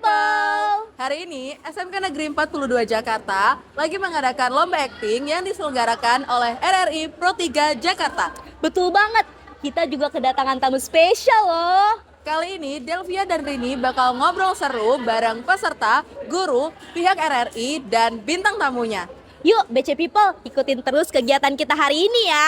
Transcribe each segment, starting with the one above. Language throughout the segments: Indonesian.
People. Hari ini SMK Negeri 42 Jakarta lagi mengadakan lomba akting yang diselenggarakan oleh RRI Pro 3 Jakarta. Betul banget. Kita juga kedatangan tamu spesial loh. Kali ini Delvia dan Rini bakal ngobrol seru bareng peserta, guru, pihak RRI, dan bintang tamunya. Yuk BC People, ikutin terus kegiatan kita hari ini ya.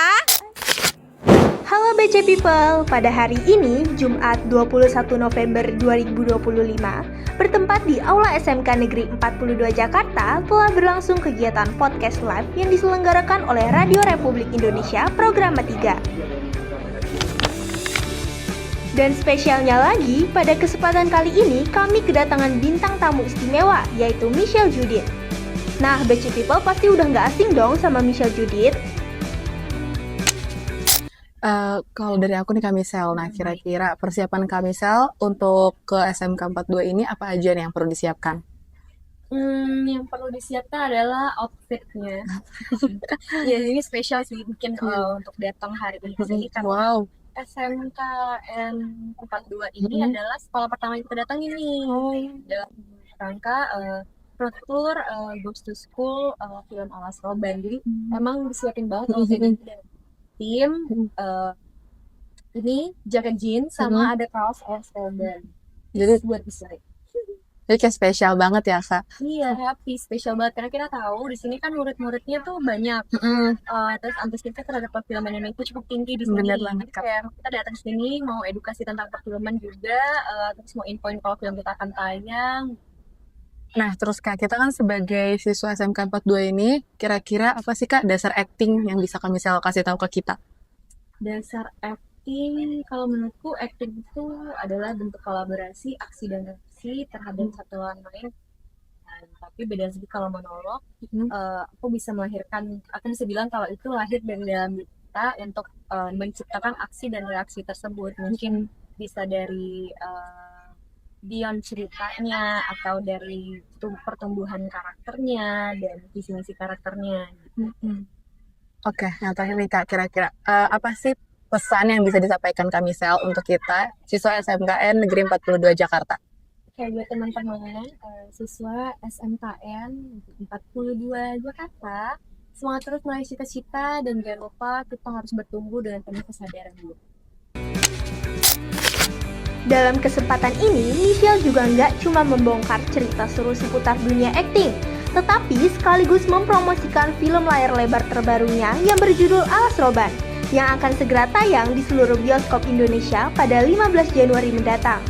Halo BC People, pada hari ini Jumat 21 November 2025 bertempat di Aula SMK Negeri 42 Jakarta telah berlangsung kegiatan podcast live yang diselenggarakan oleh Radio Republik Indonesia Program 3. Dan spesialnya lagi, pada kesempatan kali ini kami kedatangan bintang tamu istimewa yaitu Michelle Judith. Nah BC People pasti udah nggak asing dong sama Michelle Judith. Kalau dari aku nih Kak Michelle, nah kira-kira persiapan Kak Michelle untuk ke SMK 42 ini apa aja nih yang perlu disiapkan? Yang perlu disiapkan adalah outfitnya. Ya ini spesial sih mungkin untuk datang hari ini kan. Wow. SMKN 42 ini adalah sekolah pertama yang kita datang ini. Dalam rangka tour Goes to School film Alas Roban. Jadi emang disiapin banget outfitnya dari tim. Ini jaket jeans sama ada kaos Alas Roban. Jadi Buat bisa. kayak spesial banget ya Kak. Iya, happy, spesial banget karena kita tahu di sini kan murid-muridnya tuh banyak. Terus antusiasnya terhadap perfilman Indonesia cukup tinggi di sini. Bener banget, Kak. Kayak kita datang ke sini mau edukasi tentang perfilman juga, terus mau infoin kalau film kita akan tayang. Nah terus Kak, kita kan sebagai siswa SMK 42 ini, kira-kira apa sih Kak dasar acting yang bisa Kak Michelle kasih tahu ke kita? Dasar acting, kalau menurutku acting itu adalah bentuk kolaborasi, aksi dan reaksi terhadap satu lawan lain. Tapi beda segi kalau monolog, aku bisa bilang kalau itu lahir dari dalam kita untuk menciptakan aksi dan reaksi tersebut. Mungkin bisa dari beyond ceritanya atau dari pertumbuhan karakternya dan visi misi karakternya. Oke, yang terakhir nih Kak, kira-kira apa sih pesan yang bisa disampaikan Kak Michelle untuk kita, siswa SMKN Negeri 42 Jakarta? Kayak buat teman-teman siswa SMKN 42 Jakarta, semangat terus meraih cita-cita dan jangan lupa kita harus bertumbuh dengan penuh kesadaran dulu. Dalam kesempatan ini, Michelle juga nggak cuma membongkar cerita seru seputar dunia akting, tetapi sekaligus mempromosikan film layar lebar terbarunya yang berjudul Alas Roban, yang akan segera tayang di seluruh bioskop Indonesia pada 15 Januari mendatang.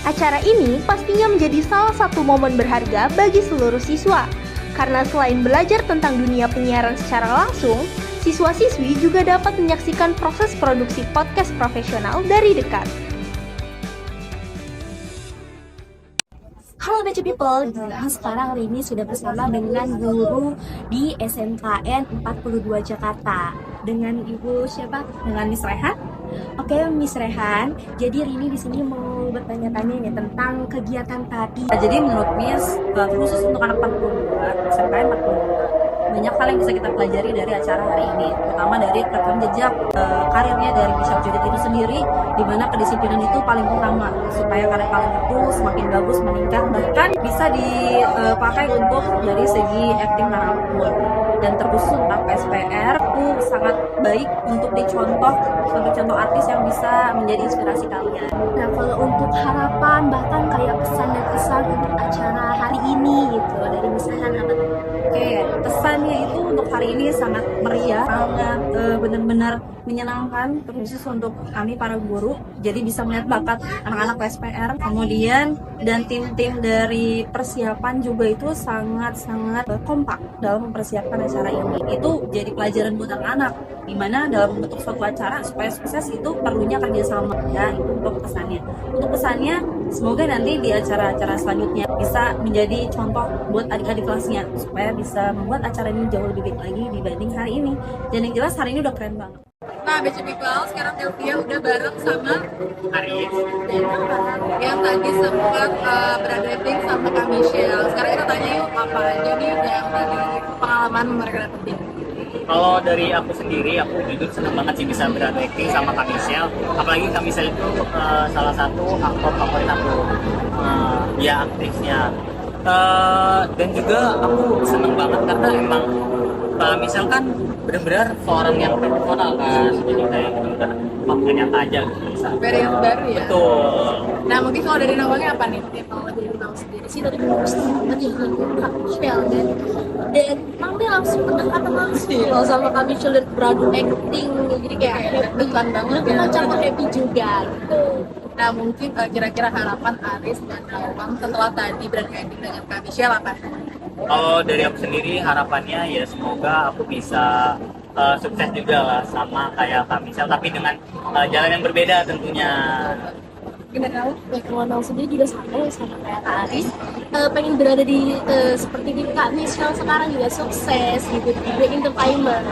Acara ini pastinya menjadi salah satu momen berharga bagi seluruh siswa, karena selain belajar tentang dunia penyiaran secara langsung, siswa-siswi juga dapat menyaksikan proses produksi podcast profesional dari dekat. Halo BC People, sekarang hari ini sudah bersama dengan guru di SMKN 42 Jakarta. Dengan Ibu siapa? Dengan Miss Rehan? Oke, Miss Rehan. Jadi Rini di sini mau bertanya-tanya nih tentang kegiatan tadi. Jadi menurut Miss, khusus untuk anak 42, SMKN 42, banyak hal yang bisa kita pelajari dari acara hari ini, terutama dari rekam jejak karirnya dari Michelle Judith itu sendiri, di mana kedisiplinan itu paling utama supaya karya kalian itu semakin bagus, meningkat, bahkan bisa dipakai untuk dari segi acting manapun. Dan terkhusus tentang PSPR itu sangat baik untuk dicontoh sebagai contoh artis yang bisa menjadi inspirasi kalian. Nah, kalau untuk harapan bahkan kayak pesan dan kesan untuk acara hari ini gitu dari Miss Rehan apa tuh? Oke, pesannya itu untuk hari ini sangat meriah, sangat benar-benar menyenangkan, terkhusus untuk kami para guru. Jadi bisa melihat bakat anak-anak PSPR, kemudian dan tim-tim dari persiapan juga itu sangat-sangat kompak dalam mempersiapkan acara ini. Itu jadi pelajaran buat anak-anak, dimana dalam bentuk suatu acara supaya sukses itu perlunya kerjasama. Ya, itu untuk pesannya. Untuk pesannya, semoga nanti di acara-acara selanjutnya bisa menjadi contoh buat adik-adik kelasnya supaya bisa membuat acara ini jauh lebih baik lagi dibanding hari ini. Dan yang jelas hari ini udah keren banget. Nah, BC People, sekarang Delvia udah bareng sama Aris yang tadi sempat beradating sama Kak Michelle. Sekarang kita tanya yuk, apa aja nih yang tadi pengalaman mereka dapetin? Kalau dari aku sendiri, aku jujur senang banget sih bisa berada acting sama Kak Michelle. Apalagi Kak Michelle itu salah satu aktor favorit aku. ya aktrisnya. Dan juga aku seneng banget karena emang misalkan benar-benar seorang yang profesional kan, jadi kayak benar-benar fakta nyata aja gitu bisa. Experience baru ya. Betul. Nah mungkin kalau dari Nawangnya apa nih? Kalau dari Nawang sendiri sih tadi bagus banget ya Kak Michelle dan Mami langsung pendekatan langsung loh sama Kak Michelle dan beradu acting, jadi kayak happy banget, macam happy juga gitu. Nah mungkin kira-kira harapan Aris dan Nawang setelah tadi beradu acting dengan Kak Michelle apa? Kalau dari aku sendiri harapannya ya semoga aku bisa sukses juga lah sama kayak Kak Michelle, tapi dengan jalan yang berbeda tentunya. Ya, kalau Nawang sendiri juga sama kayak Kak Aris, pengen berada di seperti di Kak Michelle sekarang juga sukses gitu di entertainment.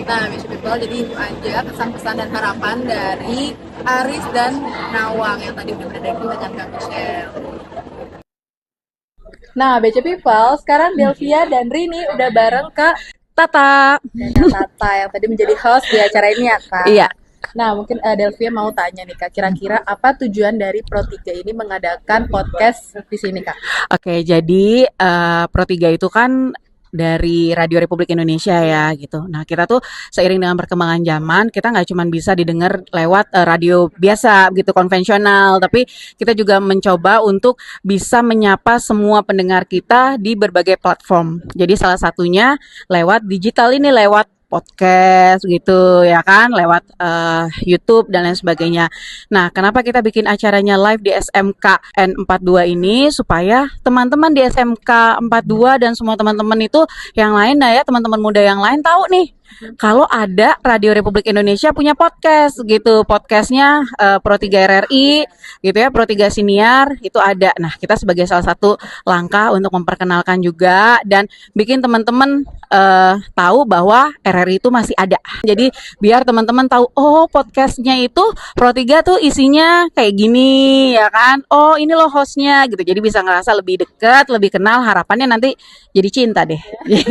Nah, Mission People, jadi itu aja pesan-pesan dan harapan dari Aris dan Nawang yang tadi udah berada dengan Kak Michelle. Nah, BC People, sekarang Delvia dan Rini udah bareng Kak Tata. Dan Kak Tata yang tadi menjadi host di acara ini ya, Kak? Iya. Nah, mungkin Delvia mau tanya nih, Kak, kira-kira apa tujuan dari Pro3 ini mengadakan podcast di sini, Kak? Oke, jadi Pro3 itu kan dari Radio Republik Indonesia ya gitu. Nah kita tuh seiring dengan perkembangan zaman kita nggak cuma bisa didengar lewat radio biasa gitu konvensional, tapi kita juga mencoba untuk bisa menyapa semua pendengar kita di berbagai platform. Jadi salah satunya lewat digital ini, lewat podcast gitu ya kan, lewat YouTube dan lain sebagainya. Nah, kenapa kita bikin acaranya live di SMKN 42 ini supaya teman-teman di SMK 42 dan semua teman-teman itu yang lain ya, teman-teman muda yang lain tahu nih kalau ada Radio Republik Indonesia punya podcast gitu. Podcastnya Pro3 RRI gitu ya, Pro3 Siniar itu ada. Nah, kita sebagai salah satu langkah untuk memperkenalkan juga dan bikin teman-teman tahu bahwa RRI itu masih ada. Jadi biar teman-teman tahu, oh podcastnya itu Pro3 tuh isinya kayak gini ya kan. Oh ini loh hostnya gitu. Jadi bisa ngerasa lebih dekat, lebih kenal. Harapannya nanti jadi cinta deh.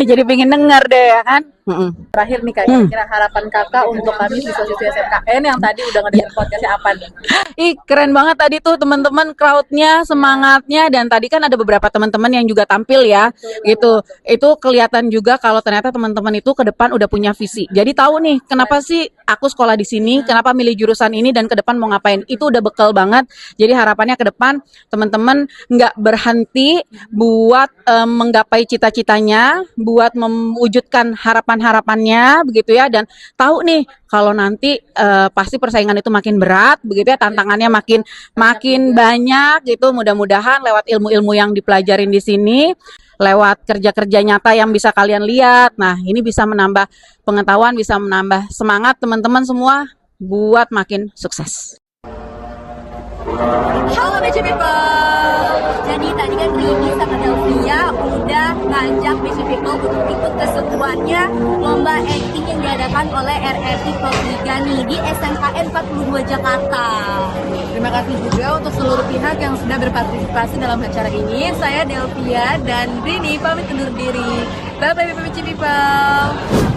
Jadi pengen denger deh ya kan. Terakhir nih, Kak, kira-kira harapan Kakak untuk kami siswa-siswi SMKN yang tadi udah ngedengerin podcastnya apa nih? Ih keren banget tadi tuh teman-teman, crowdnya, semangatnya, dan tadi kan ada beberapa teman-teman yang juga tampil ya gitu. Itu kelihatan juga kalau ternyata teman-teman itu ke depan udah punya visi. Jadi tahu nih kenapa sih aku sekolah di sini, kenapa milih jurusan ini dan ke depan mau ngapain. Itu udah bekal banget. Jadi harapannya ke depan teman-teman nggak berhenti buat menggapai cita-citanya, buat mewujudkan harapannya begitu ya, dan tahu nih kalau nanti pasti persaingan itu makin berat begitu ya, tantangannya makin banyak gitu. Mudah-mudahan lewat ilmu-ilmu yang dipelajarin di sini, lewat kerja-kerja nyata yang bisa kalian lihat, nah ini bisa menambah pengetahuan, bisa menambah semangat teman-teman semua buat makin sukses. Halo BC People, jadi tadi kan Rini sama Delvia udah ngajak BC People untuk ikut keseruannya lomba acting yang diadakan oleh RRI Pro3 nih di SMKN 42 Jakarta. Terima kasih juga untuk seluruh pihak yang sudah berpartisipasi dalam acara ini. Saya Delvia dan Rini pamit undur diri. Bye-bye BC People.